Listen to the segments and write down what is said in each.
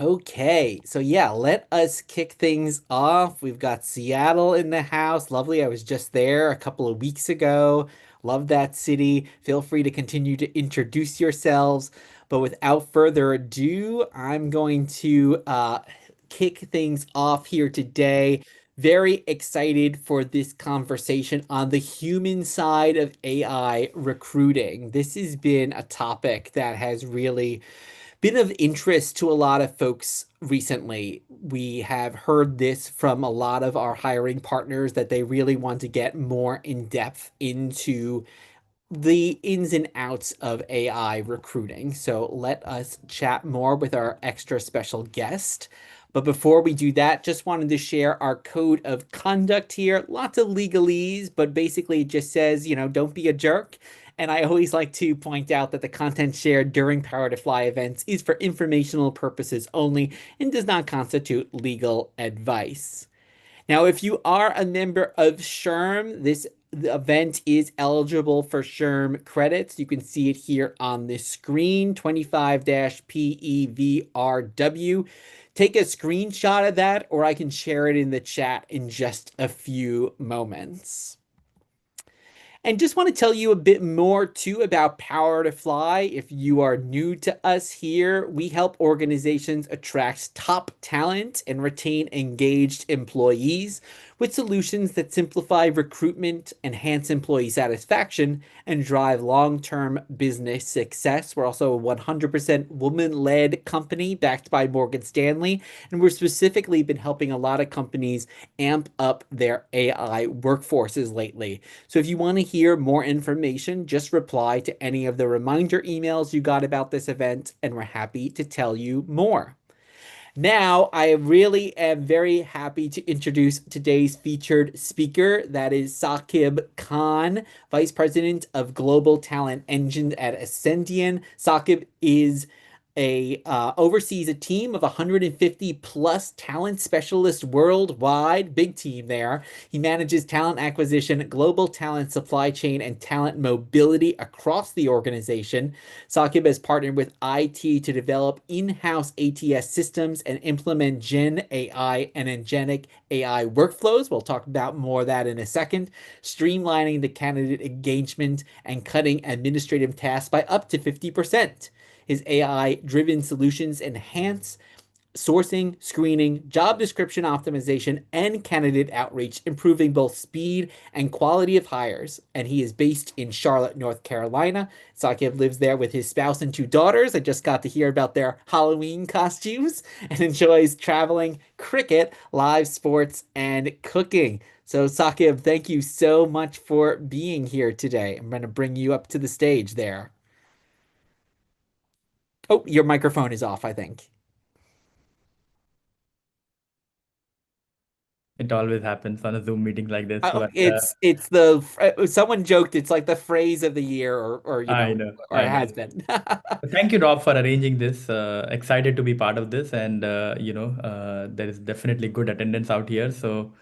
Okay, so yeah, let us kick things off. We've got Seattle in the house. Lovely. I was just there a couple of weeks ago. Love that city. Feel free to continue to introduce yourselves. But without further ado, I'm going to kick things off here today. Very excited for this conversation on the human side of AI recruiting. This has been a topic that has really been of interest to a lot of folks recently. We have heard this from a lot of our hiring partners that they really want to get more in depth into the ins and outs of AI recruiting. So let us chat more with our extra special guest. But before we do that, just wanted to share our code of conduct here. Lots of legalese, but basically it just says, don't be a jerk. And I always like to point out that the content shared during Power to Fly events is for informational purposes only and does not constitute legal advice. Now, if you are a member of SHRM, this event is eligible for SHRM credits. You can see it here on the screen, 25-PEVRW. Take a screenshot of that, or I can share it in the chat in just a few moments. And just want to tell you a bit more too about Power to Fly. If you are new to us here, we help organizations attract top talent and retain engaged employees with solutions that simplify recruitment, enhance employee satisfaction, and drive long-term business success. We're also a 100% woman-led company backed by Morgan Stanley, and we've specifically been helping a lot of companies amp up their AI workforces lately. So if you want to hear more information, just reply to any of the reminder emails you got about this event, and we're happy to tell you more. Now, I really am very happy to introduce today's featured speaker. That is Saqib Khan, Vice President of Global Talent Engine at Ascendion. Saqib is oversees a team of 150 plus talent specialists worldwide. Big team there. He manages talent acquisition, global talent supply chain, and talent mobility across the organization. Saqib has partnered with IT to develop in-house ATS systems and implement Gen AI and agentic AI workflows. We'll talk about more of that in a second, streamlining the candidate engagement and cutting administrative tasks by up to 50%. His AI-driven solutions enhance sourcing, screening, job description optimization, and candidate outreach, improving both speed and quality of hires. And he is based in Charlotte, North Carolina. Saqib lives there with his spouse and two daughters. I just got to hear about their Halloween costumes and enjoys traveling, cricket, live sports, and cooking. So, Saqib, thank you so much for being here today. I'm going to bring you up to the stage there. Oh, your microphone is off, I think. It always happens on a Zoom meeting like this, Oh, but it's the someone joked it's like the phrase of the year or I know, or it I know. has been. Thank you, Rob, for arranging this. Excited to be part of this, and there is definitely good attendance out here. So,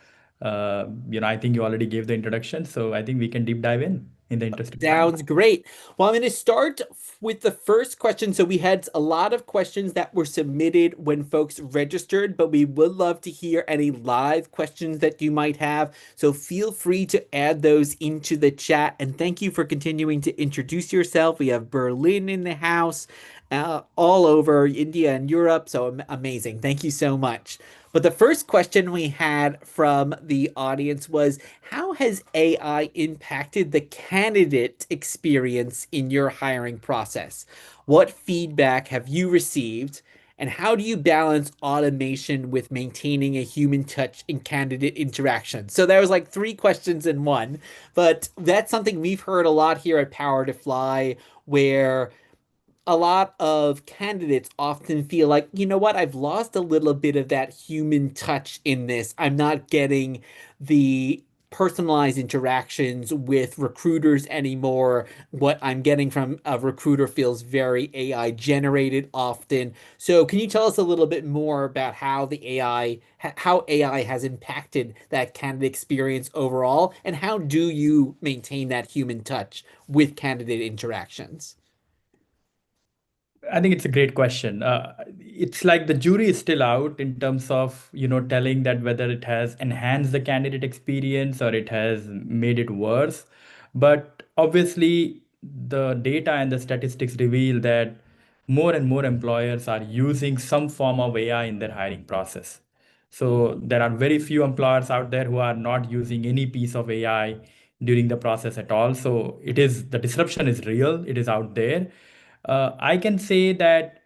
I think you already gave the introduction, so I think we can deep dive in the interest of time. Sounds great. Well, I'm going to start with the first question. So we had a lot of questions that were submitted when folks registered, but we would love to hear any live questions that you might have. So feel free to add those into the chat. And thank you for continuing to introduce yourself. We have Berlin in the house, all over India and Europe. So amazing. Thank you so much. But the first question we had from the audience was, how has AI impacted the candidate experience in your hiring process? What feedback have you received? And how do you balance automation with maintaining a human touch in candidate interaction? So there was like three questions in one, but that's something we've heard a lot here at Power to Fly, where a lot of candidates often feel like, you know what, I've lost a little bit of that human touch in this. I'm not getting the personalized interactions with recruiters anymore. What I'm getting from a recruiter feels very AI generated often. So, can you tell us a little bit more about how how AI has impacted that candidate experience overall, and how do you maintain that human touch with candidate interactions? I think it's a great question. it's like the jury is still out in terms of, telling that whether it has enhanced the candidate experience or it has made it worse. But obviously, the data and the statistics reveal that more and more employers are using some form of AI in their hiring process. So there are very few employers out there who are not using any piece of AI during the process at all. So the disruption is real, it is out there. I can say that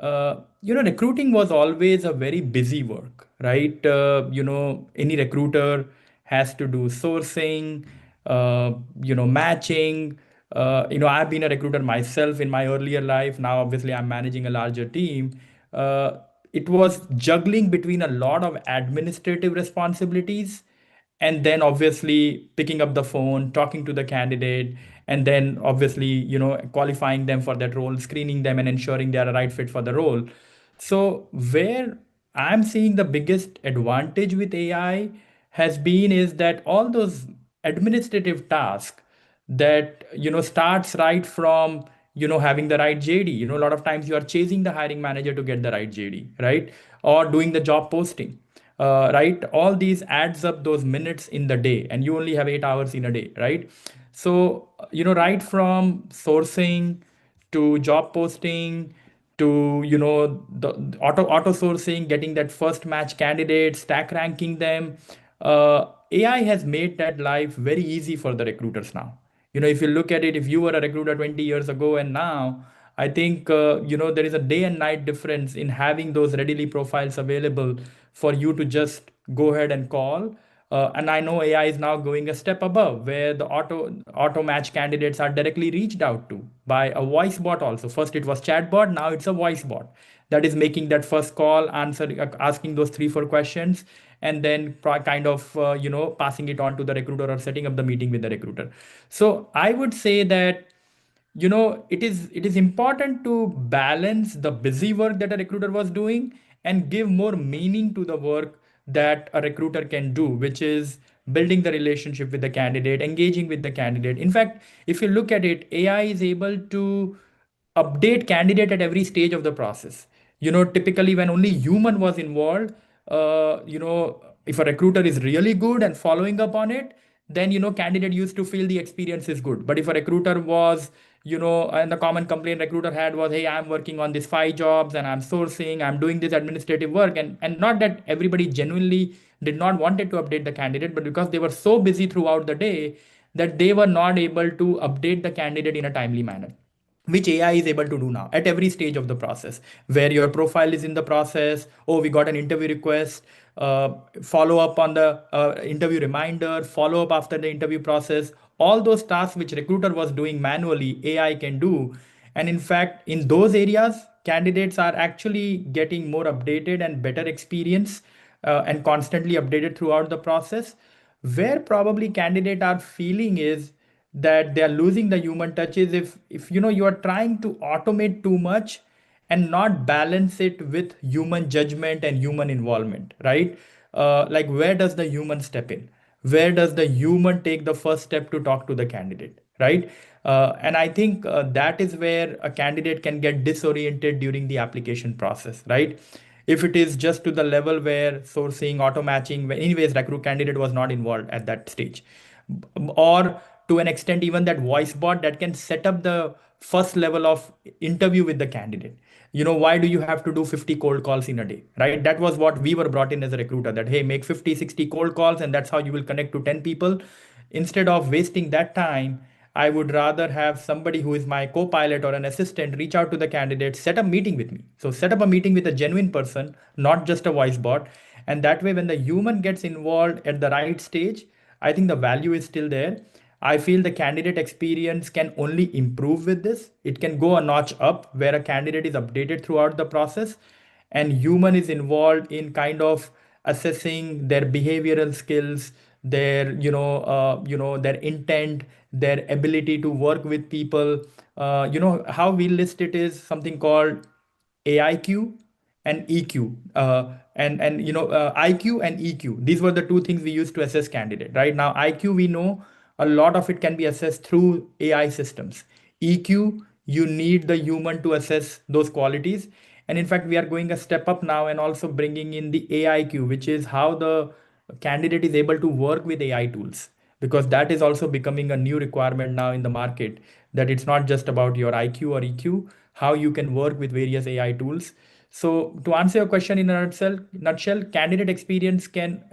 recruiting was always a very busy work, right? Any recruiter has to do sourcing, matching. I've been a recruiter myself in my earlier life. Now, obviously, I'm managing a larger team. It was juggling between a lot of administrative responsibilities and then obviously picking up the phone, talking to the candidate, and then obviously qualifying them for that role, screening them, and ensuring they are a right fit for the role. So where I'm seeing the biggest advantage with AI has been is that all those administrative tasks that starts right from having the right JD. A lot of times you are chasing the hiring manager to get the right JD, right? Or doing the job posting, right? All these adds up those minutes in the day, and you only have 8 hours in a day, right? So right from sourcing to job posting to the auto sourcing, getting that first match candidate, stack ranking them, AI has made that life very easy for the recruiters now. If you look at it, if you were a recruiter 20 years ago and now, I think there is a day and night difference in having those readily profiles available for you to just go ahead and call. And I know AI is now going a step above, where the auto match candidates are directly reached out to by a voice bot also. First it was chat bot, now it's a voice bot that is making that first call, asking those 3 4 questions, and then kind of passing it on to the recruiter or setting up the meeting with the recruiter. So I would say that it is important to balance the busy work that a recruiter was doing and give more meaning to the work that a recruiter can do, which is building the relationship with the candidate, engaging with the candidate. In fact, if you look at it, AI is able to update candidate at every stage of the process. Typically when only human was involved, if a recruiter is really good and following up on it, then candidate used to feel the experience is good. But if a recruiter was, and the common complaint recruiter had was, hey, I'm working on these 5 jobs and I'm sourcing, I'm doing this administrative work, and not that everybody genuinely did not wanted to update the candidate, but because they were so busy throughout the day that they were not able to update the candidate in a timely manner, which AI is able to do now at every stage of the process, where your profile is in the process. Oh, we got an interview request, follow up on the interview reminder, follow up after the interview process. All those tasks which recruiter was doing manually, AI can do. And in fact, in those areas, candidates are actually getting more updated and better experience, and constantly updated throughout the process. Where probably candidate are feeling is that they are losing the human touches if you are trying to automate too much and not balance it with human judgment and human involvement, right? Like, where does the human step in? Where does the human take the first step to talk to the candidate, right? And I think that is where a candidate can get disoriented during the application process, right? If it is just to the level where sourcing, auto matching, anyways, recruit candidate was not involved at that stage, or to an extent even that voice bot that can set up the first level of interview with the candidate. Why do you have to do 50 cold calls in a day, right? That was what we were brought in as a recruiter, that hey, make 50 60 cold calls and that's how you will connect to 10 people. Instead of wasting that time, I would rather have somebody who is my co-pilot or an assistant reach out to the candidate, set a meeting with me. So set up a meeting with a genuine person, not just a voice bot. And that way, when the human gets involved at the right stage, I think the value is still there. I feel the candidate experience can only improve with this. It can go a notch up where a candidate is updated throughout the process and human is involved in kind of assessing their behavioral skills, their their intent, their ability to work with people. How we list it is something called AIQ and EQ. IQ and EQ. These were the two things we used to assess candidate. Right now, IQ, we know a lot of it can be assessed through AI systems. EQ, you need the human to assess those qualities. And in fact, we are going a step up now and also bringing in the AIQ, which is how the candidate is able to work with AI tools, because that is also becoming a new requirement now in the market, that it's not just about your IQ or EQ, how you can work with various AI tools. So to answer your question in a nutshell, candidate experience can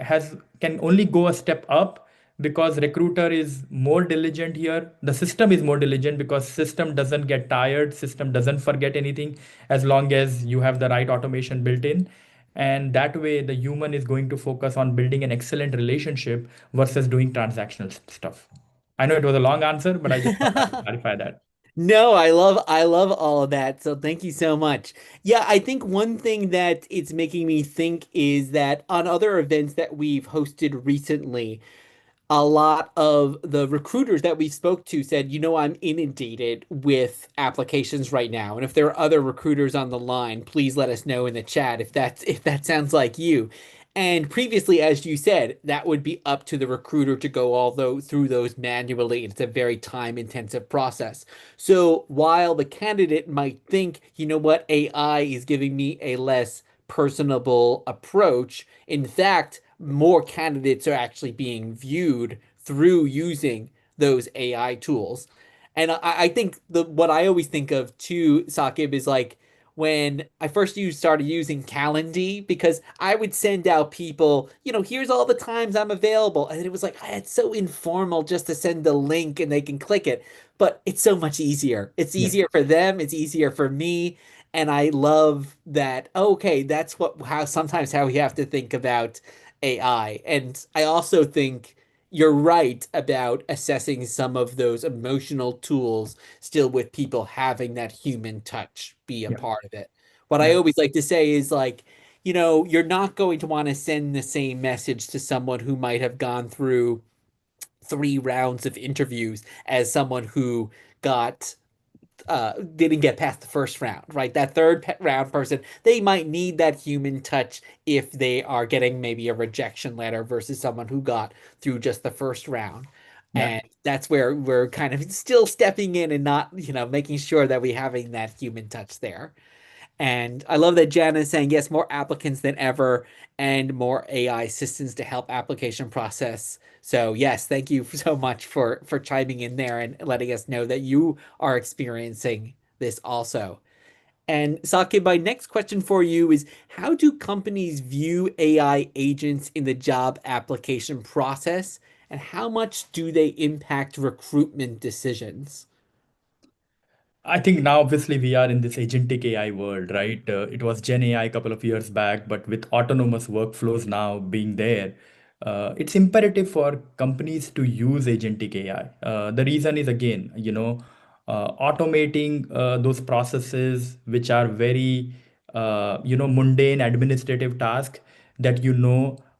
only go a step up because recruiter is more diligent here. The system is more diligent because system doesn't get tired, system doesn't forget anything as long as you have the right automation built in. And that way, the human is going to focus on building an excellent relationship versus doing transactional stuff. I know it was a long answer, but I just thought I would clarify that. No, I love all of that. So thank you so much. Yeah, I think one thing that it's making me think is that on other events that we've hosted recently, a lot of the recruiters that we spoke to said, I'm inundated with applications right now. And if there are other recruiters on the line, please let us know in the chat if that sounds like you. And previously, as you said, that would be up to the recruiter to go through those manually. It's a very time intensive process. So while the candidate might think, what, AI is giving me a less personable approach, in fact, more candidates are actually being viewed through using those AI tools. And I think what I always think of too, Saqib, is like when I first started using Calendly, because I would send out people, here's all the times I'm available. And it was like, it's so informal just to send the link and they can click it. But it's so much easier. It's Yeah. easier for them, it's easier for me. And I love that. Okay, that's how we have to think about AI. And I also think you're right about assessing some of those emotional tools still with people having that human touch be a Yeah. part of it. What I Yeah. always like to say is like, you're not going to want to send the same message to someone who might have gone through 3 rounds of interviews as someone who got didn't get past the first round, right? That third round person, they might need that human touch if they are getting maybe a rejection letter versus someone who got through just the first round. Yeah. And that's where we're kind of still stepping in and not, making sure that we're having that human touch there. And I love that Jan is saying, yes, more applicants than ever and more AI assistants to help application process. So yes, thank you so much for chiming in there and letting us know that you are experiencing this also. And Saqib, my next question for you is, how do companies view AI agents in the job application process, and how much do they impact recruitment decisions? I think now, obviously, we are in this agentic AI world, right? It was Gen AI a couple of years back, but with autonomous workflows now being there, it's imperative for companies to use agentic AI. The reason is, again, automating those processes which are very, mundane administrative tasks that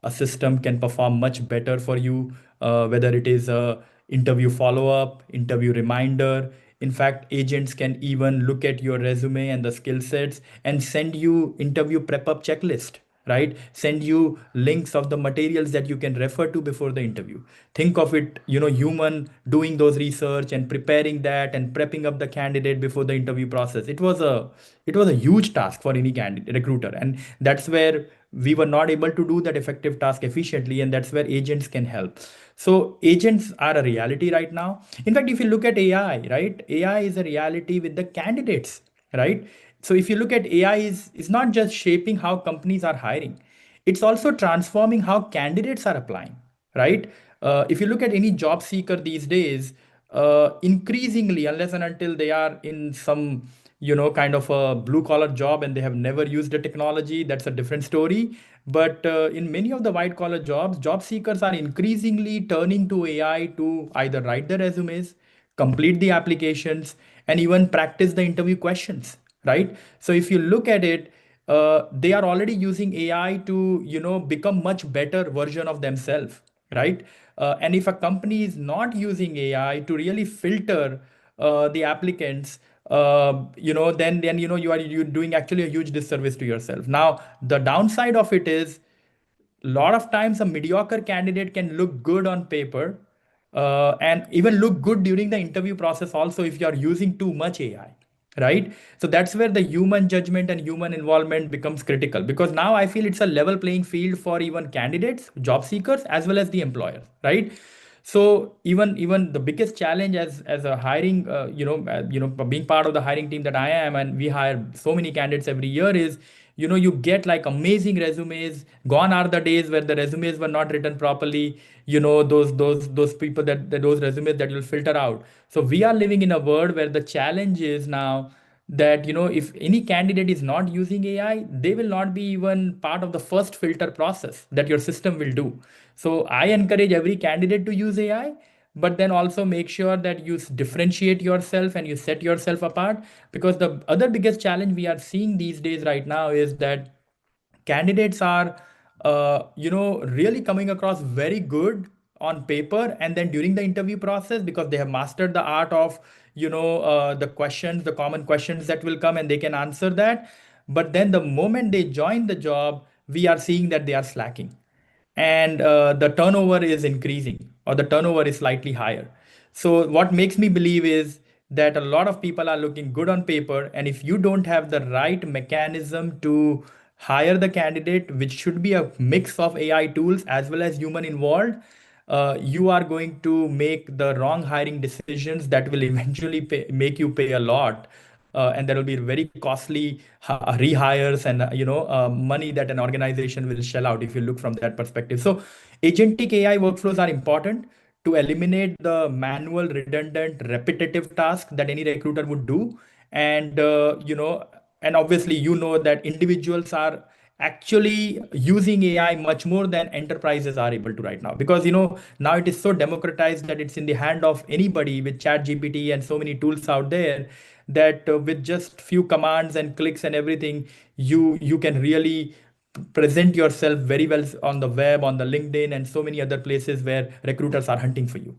a system can perform much better for you, whether it is a interview follow-up, interview reminder. In fact, agents can even look at your resume and the skill sets and send you interview prep up checklist, right? Send you links of the materials that you can refer to before the interview. Think of it, human doing those research and preparing that and prepping up the candidate before the interview process. It was a huge task for any candidate recruiter, and that's where we were not able to do that effective task efficiently, and that's where agents can help. So agents are a reality right now. In fact, if you look at AI, right, AI is a reality with the candidates, right? So if you look at AI, is not just shaping how companies are hiring, it's also transforming how candidates are applying, right? If you look at any job seeker these days, increasingly, unless and until they are in some, kind of a blue collar job and they have never used the technology, that's a different story. But in many of the white collar jobs, job seekers are increasingly turning to AI to either write their resumes, complete the applications, and even practice the interview questions, right? So if you look at it, they are already using AI to, become much better version of themselves, right? And if a company is not using AI to really filter the applicants, then you're doing actually a huge disservice to yourself. Now, the downside of it is a lot of times a mediocre candidate can look good on paper, and even look good during the interview process also if you are using too much AI. right? So that's where the human judgment and human involvement becomes critical, because now I feel it's a level playing field for even candidates, job seekers, as well as the employers, right? So even the biggest challenge as a hiring, being part of the hiring team that I am, and we hire so many candidates every year, is you get like amazing resumes. Gone are the days where the resumes were not written properly. Those people those resumes that you'll filter out. So we are living in a world where the challenge is now that if any candidate is not using AI, they will not be even part of the first filter process that your system will do. So I encourage every candidate to use AI, but then also make sure that you differentiate yourself and you set yourself apart. Because the other biggest challenge we are seeing these days right now is that candidates are really coming across very good on paper, and then during the interview process, because they have mastered the art of the common questions that will come, and they can answer that. But then the moment they join the job, we are seeing that they are slacking, and the turnover is increasing, or the turnover is slightly higher. So what makes me believe is that a lot of people are looking good on paper, and if you don't have the right mechanism to hire the candidate, which should be a mix of AI tools as well as human involved, you are going to make the wrong hiring decisions that will eventually make you pay a lot, and there will be very costly rehires, and money that an organization will shell out if you look from that perspective. So agentic AI workflows are important to eliminate the manual, redundant, repetitive task that any recruiter would do. And and obviously that individuals are actually using AI much more than enterprises are able to right now, because now it is so democratized that it's in the hand of anybody with chat GPT and so many tools out there, that with just few commands and clicks and everything, you can really present yourself very well on the web, on the LinkedIn, and so many other places where recruiters are hunting for you.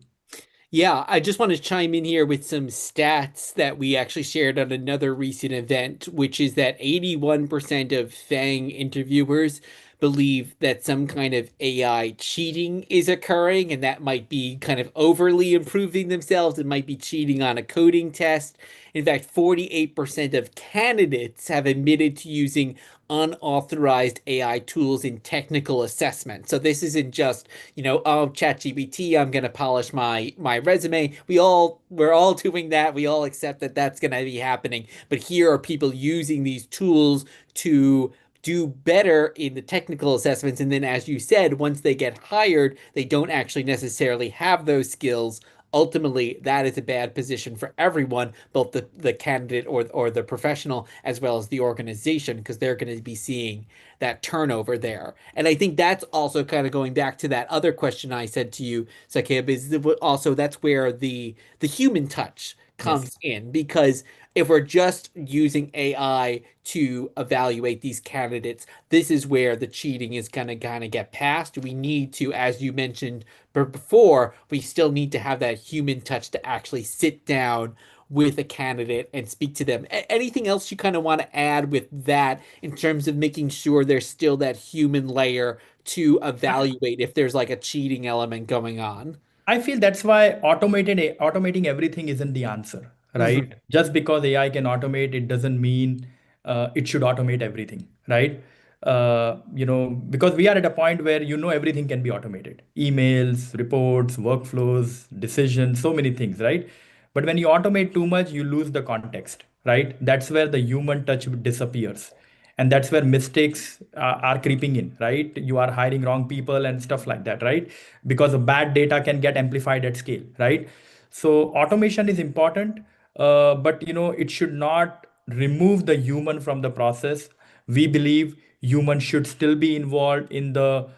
Yeah, I just want to chime in here with some stats that we actually shared at another recent event, which is that 81% of FANG interviewers believe that some kind of AI cheating is occurring, and that might be kind of overly improving themselves. It might be cheating on a coding test. In fact, 48% of candidates have admitted to using unauthorized AI tools in technical assessment. So this isn't just, oh, ChatGPT, I'm going to polish my resume. We're all doing that. We all accept that that's going to be happening. But here are people using these tools to do better in the technical assessments. And then, as you said, once they get hired, they don't actually necessarily have those skills. Ultimately, that is a bad position for everyone, both the candidate or the professional, as well as the organization, because they're going to be seeing that turnover there. And I think that's also kind of going back to that other question I said to you, Saqib, is also that's where the human touch Yes. comes in, because if we're just using AI to evaluate these candidates, this is where the cheating is going to kind of get past. We need to, as you mentioned before, we still need to have that human touch to actually sit down with a candidate and speak to them. Anything else you kind of want to add with that in terms of making sure there's still that human layer to evaluate if there's like a cheating element going on? I feel that's why automating everything isn't the answer, right? Mhm. Just because AI can automate, it doesn't mean it should automate everything, right? Because we are at a point where everything can be automated: emails, reports, workflows, decisions, so many things, right? But when you automate too much, you lose the context, right? That's where the human touch disappears, and that's where mistakes are creeping in, right? You are hiring wrong people and stuff like that, right? Because of bad data can get amplified at scale, right? So automation is important, but it should not remove the human from the process. We believe humans should still be involved in the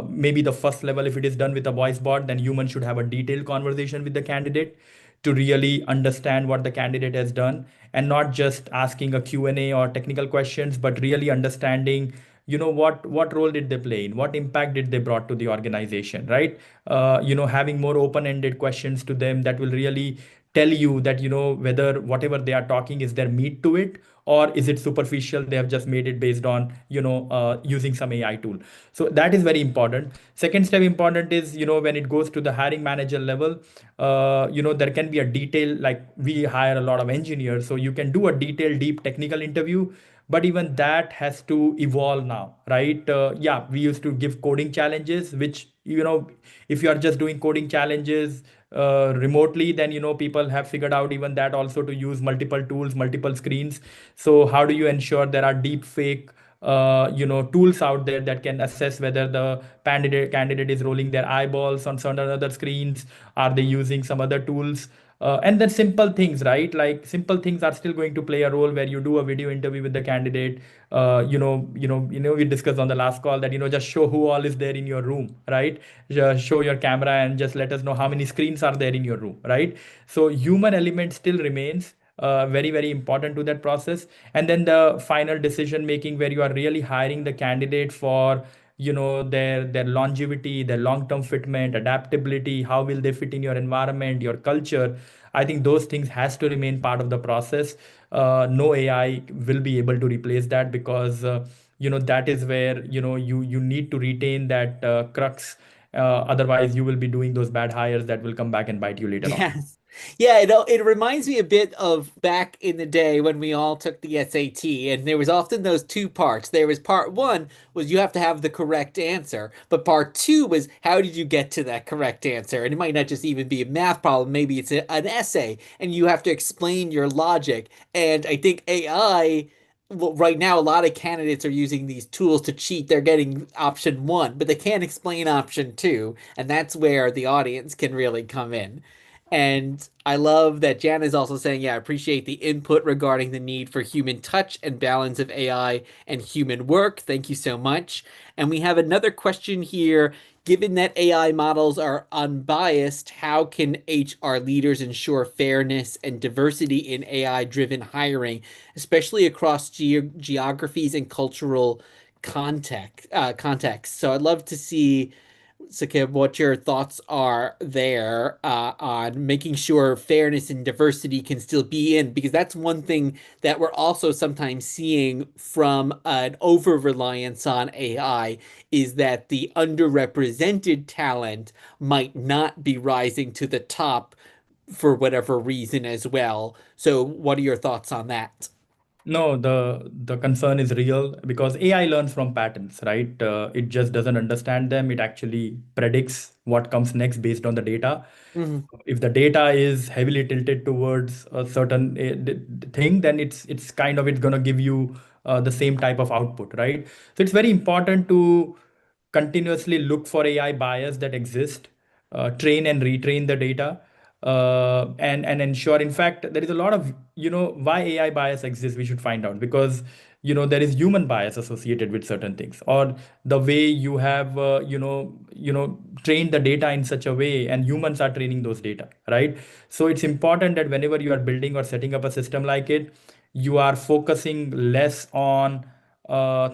maybe the first level. If it is done with a voice bot, then humans should have a detailed conversation with the candidate to really understand what the candidate has done, and not just asking a Q&A or technical questions, but really understanding what role did they play in, what impact did they brought to the organization, right? Having more open-ended questions to them that will really tell you that whether whatever they are talking is there meat to it, or is it superficial? They have just made it based on, using some AI tool. So that is very important. Second step important is, when it goes to the hiring manager level, there can be a detail, like we hire a lot of engineers, so you can do a detailed, deep technical interview, but even that has to evolve now, right? Yeah, we used to give coding challenges, which, if you are just doing coding challenges remotely, then, people have figured out even that also to use multiple tools, multiple screens. So how do you ensure there are deep fake tools out there that can assess whether the candidate is rolling their eyeballs on certain other screens? Are they using some other tools? And then simple things, right? Like simple things are still going to play a role, where you do a video interview with the candidate. We discussed on the last call that, just show who all is there in your room, right? Just show your camera and just let us know how many screens are there in your room, right? So human element still remains very, very important to that process. And then the final decision making, where you are really hiring the candidate for, their longevity, their long term fitment, adaptability, how will they fit in your environment, your culture. I think those things has to remain part of the process. No AI will be able to replace that, because that is where, you need to retain that crux. Otherwise you will be doing those bad hires that will come back and bite you later on. Yes. Yeah, it reminds me a bit of back in the day when we all took the SAT, and there was often those two parts. There was part one was you have to have the correct answer, but part two was how did you get to that correct answer? And it might not just even be a math problem, maybe it's an essay, and you have to explain your logic. And I think AI, well, right now, a lot of candidates are using these tools to cheat. They're getting option one, but they can't explain option two, and that's where the audience can really come in. And I love that Jan is also saying, yeah, I appreciate the input regarding the need for human touch and balance of AI and human work. Thank you so much. And we have another question here. Given that AI models are unbiased, how can HR leaders ensure fairness and diversity in AI-driven hiring, especially across geographies and cultural contexts? So I'd love to see, Saqib, what your thoughts are there on making sure fairness and diversity can still be in, because that's one thing that we're also sometimes seeing from an over reliance on AI is that the underrepresented talent might not be rising to the top for whatever reason as well. So, what are your thoughts on that? No, the concern is real, because AI learns from patterns, right? It just doesn't understand them. It actually predicts what comes next based on the data. Mhm. If the data is heavily tilted towards a certain thing, then it's kind of, it's gonna give you the same type of output, right? So it's very important to continuously look for AI bias that exist, train and retrain the data, and ensure. In fact, there is a lot of, why AI bias exists. We should find out, because there is human bias associated with certain things, or the way you have trained the data in such a way, and humans are training those data, right? So it's important that whenever you are building or setting up a system like it, you are focusing less on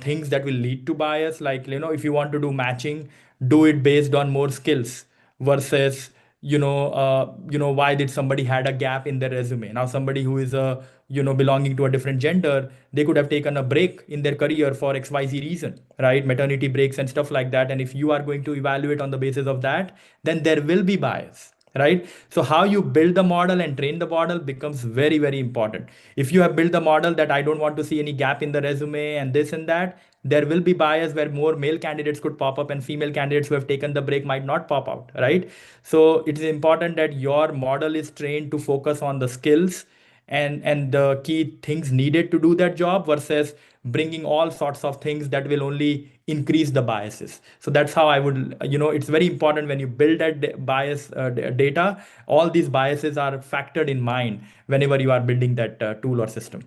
things that will lead to bias. Like, if you want to do matching, do it based on more skills versus, why did somebody had a gap in their resume. Now somebody who is belonging to a different gender, they could have taken a break in their career for XYZ reason, right? Maternity breaks and stuff like that. And if you are going to evaluate on the basis of that, then there will be bias, right? So how you build the model and train the model becomes very, very important. If you have built the model that I don't want to see any gap in the resume and this and that, there will be bias where more male candidates could pop up and female candidates who have taken the break might not pop out, right? So it is important that your model is trained to focus on the skills and the key things needed to do that job, versus bringing all sorts of things that will only increase the biases. So that's how I would, it's very important when you build that bias data, all these biases are factored in mind whenever you are building that tool or system.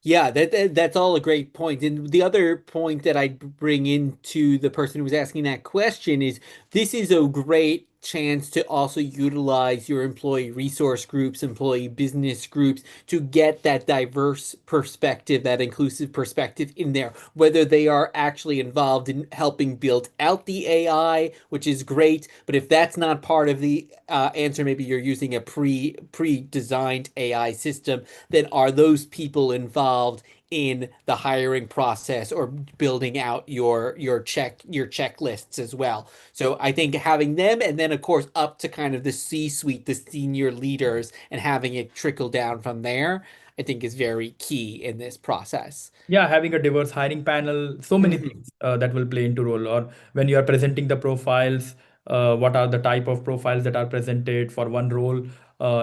Yeah, that's all a great point. And the other point that I'd bring into the person who was asking that question is this is a great chance to also utilize your employee resource groups, employee business groups to get that diverse perspective, that inclusive perspective in there, whether they are actually involved in helping build out the AI, which is great. But if that's not part of the answer, maybe you're using a pre-designed AI system, then are those people involved in the hiring process or building out your checklists as well? So I think having them, and then of course up to kind of the C-suite, the senior leaders, and having it trickle down from there, I think is very key in this process. Yeah, having a diverse hiring panel, so many Mhm. things that will play into role. Or when you are presenting the profiles, what are the type of profiles that are presented for one role?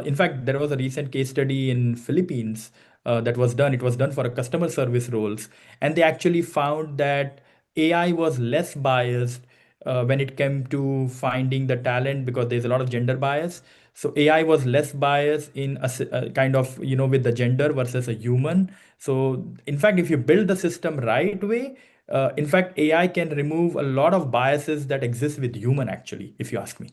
In fact, there was a recent case study in Philippines that was done. It was done for a customer service roles, and they actually found that AI was less biased when it came to finding the talent because there's a lot of gender bias. So AI was less biased in kind of, with the gender versus a human. So in fact, if you build the system right way, in fact, AI can remove a lot of biases that exist with human actually, if you ask me.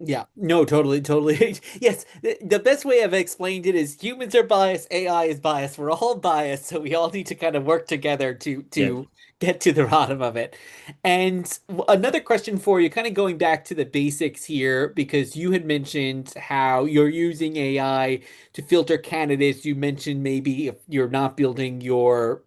Yeah, no, totally, totally. Yes, the best way I've explained it is humans are biased, AI is biased. We're all biased, so we all need to kind of work together to Yes. get to the bottom of it. And another question for you, kind of going back to the basics here, because you had mentioned how you're using AI to filter candidates. You mentioned maybe if you're not building your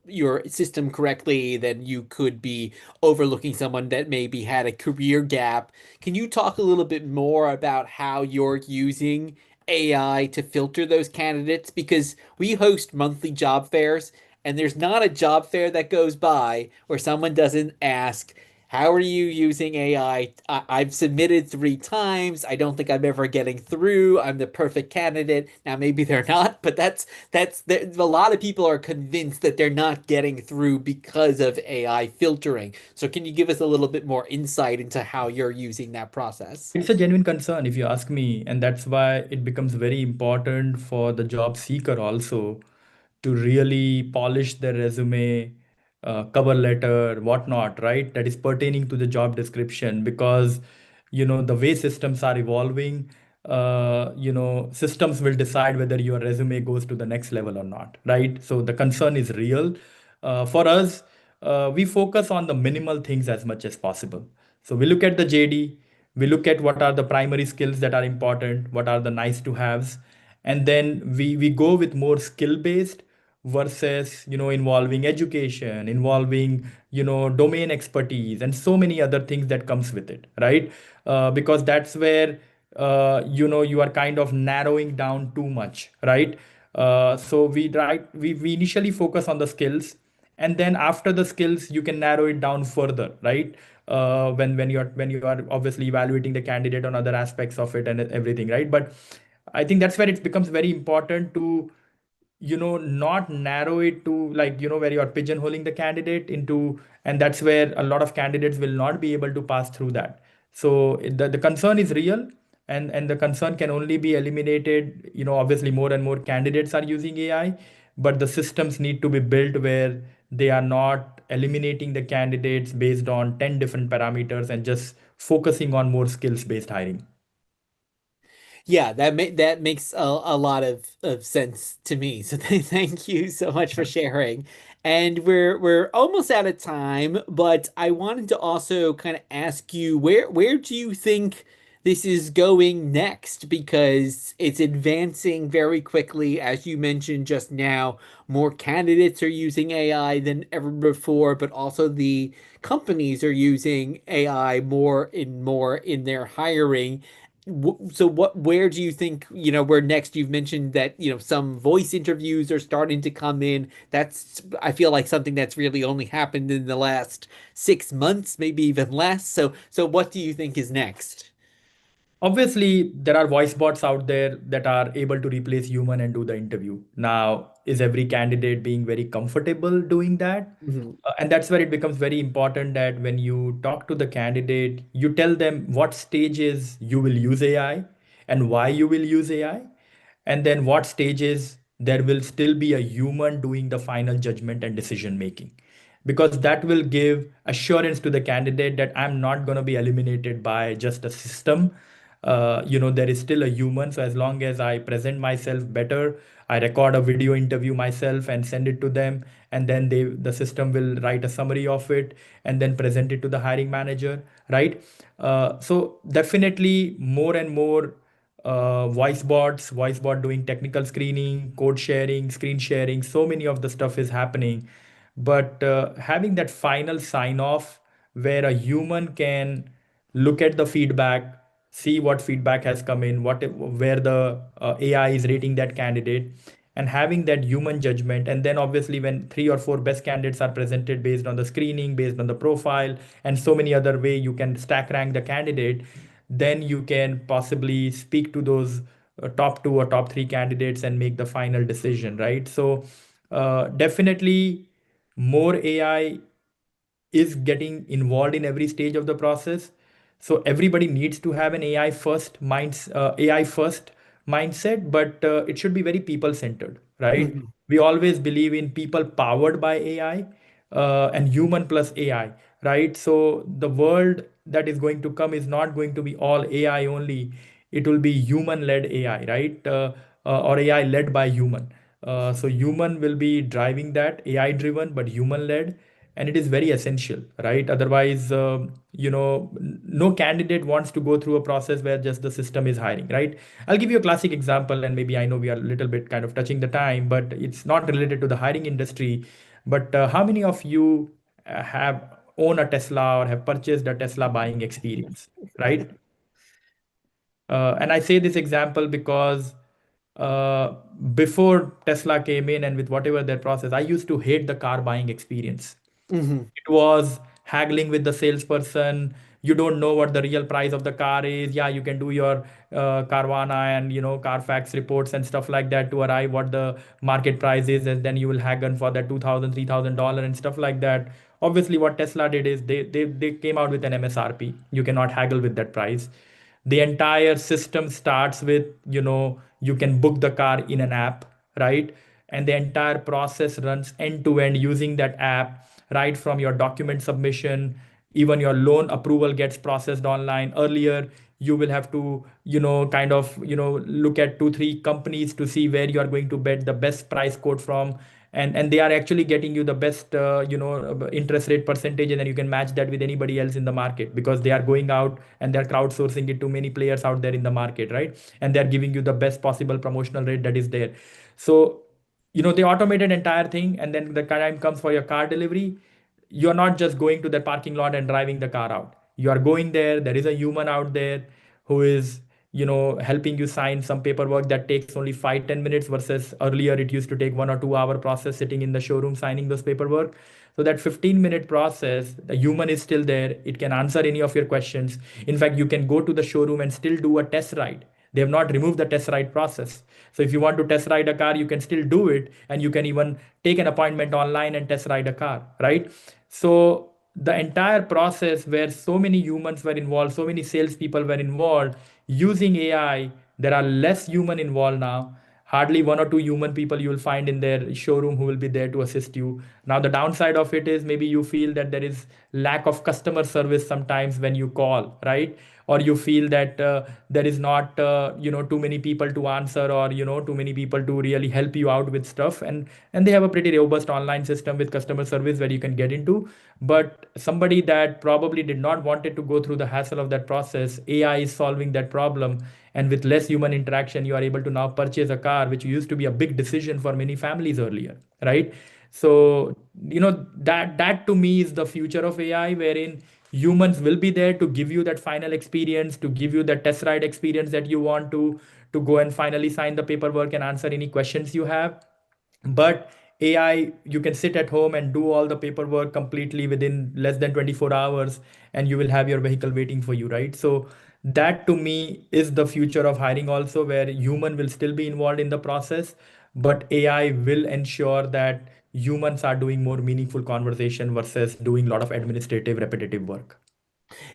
system correctly, then you could be overlooking someone that maybe had a career gap. Can you talk a little bit more about how you're using AI to filter those candidates? Because we host monthly job fairs, and there's not a job fair that goes by where someone doesn't ask, how are you using AI? Have submitted 3 times. I don't think I'm ever getting through. I'm the perfect candidate. Now maybe they're not, but a lot of people are convinced that they're not getting through because of AI filtering. So can you give us a little bit more insight into how you're using that process? It's a genuine concern, if you ask me, and that's why it becomes very important for the job seeker also to really polish their resume, cover letter, whatnot, right? That is pertaining to the job description because, the way systems are evolving, systems will decide whether your resume goes to the next level or not, right? So the concern is real. For us, we focus on the minimal things as much as possible. So we look at the JD, we look at what are the primary skills that are important, what are the nice to haves, and then we go with more skill based versus involving education, involving domain expertise and so many other things that comes with it, right? Because that's where you are kind of narrowing down too much, right? So we initially focus on the skills, and then after the skills you can narrow it down further, right? When you are obviously evaluating the candidate on other aspects of it and everything, right? But I think that's where it becomes very important to not narrow it to, like, where you are pigeonholing the candidate into, and that's where a lot of candidates will not be able to pass through that. So the concern is real, and the concern can only be eliminated, obviously more and more candidates are using AI, but the systems need to be built where they are not eliminating the candidates based on 10 different parameters and just focusing on more skills based hiring. Yeah, that makes a lot of sense to me. So thank you so much for sharing. And we're almost out of time, but I wanted to also kind of ask you where do you think this is going next? Because it's advancing very quickly, as you mentioned just now. More candidates are using AI than ever before, but also the companies are using AI more in their hiring. So where do you think, we're next? You've mentioned that, some voice interviews are starting to come in. I feel like something that's really only happened in the last 6 months, maybe even less. So what do you think is next? Obviously, there are voice bots out there that are able to replace human and do the interview. Now, is every candidate being very comfortable doing that? Mhm. And that's where it becomes very important that when you talk to the candidate, you tell them what stages you will use AI and why you will use AI, and then what stages there will still be a human doing the final judgment and decision making, because that will give assurance to the candidate that I'm not going to be eliminated by just a system. there is still a human. So as long as I present myself better, I record a video interview myself and send it to them, and then the system will write a summary of it and then present it to the hiring manager, right? So definitely more and more voice bot doing technical screening, code sharing, screen sharing, so many of the stuff is happening. But having that final sign off where a human can look at the feedback, see what feedback has come in, where the AI is rating that candidate, and having that human judgment. And then obviously when three or four best candidates are presented based on the screening, based on the profile, and so many other way you can stack rank the candidate, then you can possibly speak to those top two or top three candidates and make the final decision, right? So definitely more AI is getting involved in every stage of the process. So everybody needs to have an AI first mindset, but it should be very people centered, right? Mhm. We always believe in people powered by AI and human plus AI, right? So the world that is going to come is not going to be all AI only. It will be human led AI, right? Or AI led by human. So human will be driving that, AI driven, but human led, and it is very essential, right? Otherwise, no candidate wants to go through a process where just the system is hiring, right? I'll give you a classic example, and maybe I know we are a little bit kind of touching the time, but it's not related to the hiring industry. But how many of you have own a Tesla or have purchased a Tesla buying experience, right? And I say this example because uh, before Tesla came in and with whatever their process, I used to hate the car buying experience. Mhm. It was haggling with the salesperson. You don't know what the real price of the car is. Yeah, you can do your Carvana and Carfax reports and stuff like that to arrive what the market price is, and then you will haggle for that $2,000, $3,000 and stuff like that. Obviously, what Tesla did is they came out with an MSRP. You cannot haggle with that price. The entire system starts with, you can book the car in an app, right? And the entire process runs end to end using that app, right from your document submission. Even your loan approval gets processed online. Earlier you will have to kind of look at two three companies to see where you are going to bet the best price quote from, and they are actually getting you the best interest rate percentage, and then you can match that with anybody else in the market because they are going out and they're crowdsourcing it to many players out there in the market, right? And they're giving you the best possible promotional rate that is there. So they automated entire thing, and then the time comes for your car delivery. You're not just going to the parking lot and driving the car out. You are going there is a human out there who is helping you sign some paperwork that takes only 5-10 minutes, versus earlier it used to take 1 or 2 hour process sitting in the showroom signing those paperwork. So that 15-minute process, the human is still there. It can answer any of your questions. In fact, you can go to the showroom and still do a test ride. They have not removed the test ride process. So if you want to test ride a car, you can still do it, and you can even take an appointment online and test ride a car, right? So the entire process where so many humans were involved, so many salespeople were involved using AI, there are less human involved now. Hardly one or two human people you will find in their showroom who will be there to assist you. Now, the downside of it is maybe you feel that there is lack of customer service sometimes when you call, right? Or you feel that there is not too many people to answer, or too many people to really help you out with stuff, and they have a pretty robust online system with customer service where you can get into. But somebody that probably did not wanted to go through the hassle of that process, AI is solving that problem, and with less human interaction you are able to now purchase a car, which used to be a big decision for many families earlier, right? So that to me is the future of AI, wherein humans will be there to give you that final experience, to give you that test ride experience that you want to go and finally sign the paperwork and answer any questions you have. But AI, you can sit at home and do all the paperwork completely within less than 24 hours, and you will have your vehicle waiting for you, right? So that to me is the future of hiring also, where human will still be involved in the process, but AI will ensure that humans are doing more meaningful conversation versus doing a lot of administrative repetitive work.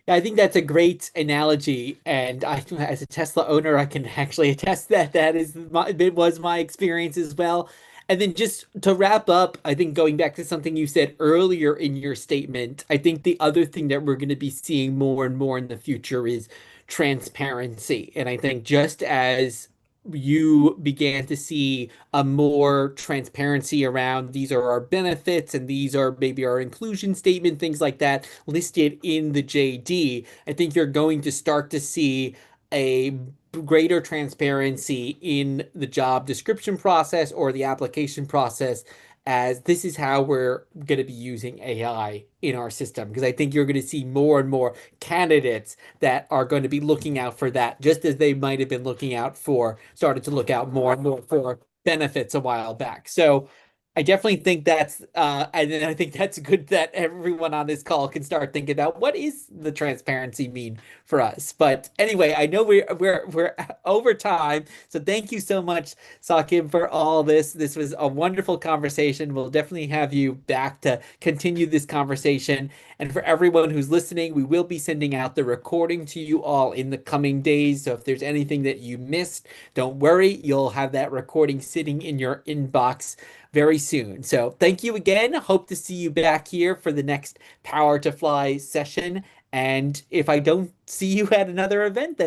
Yeah, I think that's a great analogy, and as a Tesla owner, I can actually attest that it was my experience as well. And then just to wrap up, I think going back to something you said earlier in your statement, I think the other thing that we're going to be seeing more and more in the future is transparency. And I think just as you began to see a more transparency around these are our benefits and these are maybe our inclusion statement, things like that listed in the JD, I think you're going to start to see a greater transparency in the job description process or the application process, as this is how we're going to be using AI in our system. Because I think you're going to see more and more candidates that are going to be looking out for that, just as they might have been looking out for, started to look out more and more for benefits a while back. So I definitely think that's, and then I think that's good that everyone on this call can start thinking about what is the transparency mean for us. But anyway, I know we're over time, so thank you so much, Saqib, for all this. This was a wonderful conversation. We'll definitely have you back to continue this conversation. And for everyone who's listening, we will be sending out the recording to you all in the coming days. So if there's anything that you missed, don't worry, you'll have that recording sitting in your inbox very soon. So thank you again. Hope to see you back here for the next Power to Fly session. And if I don't see you at another event, then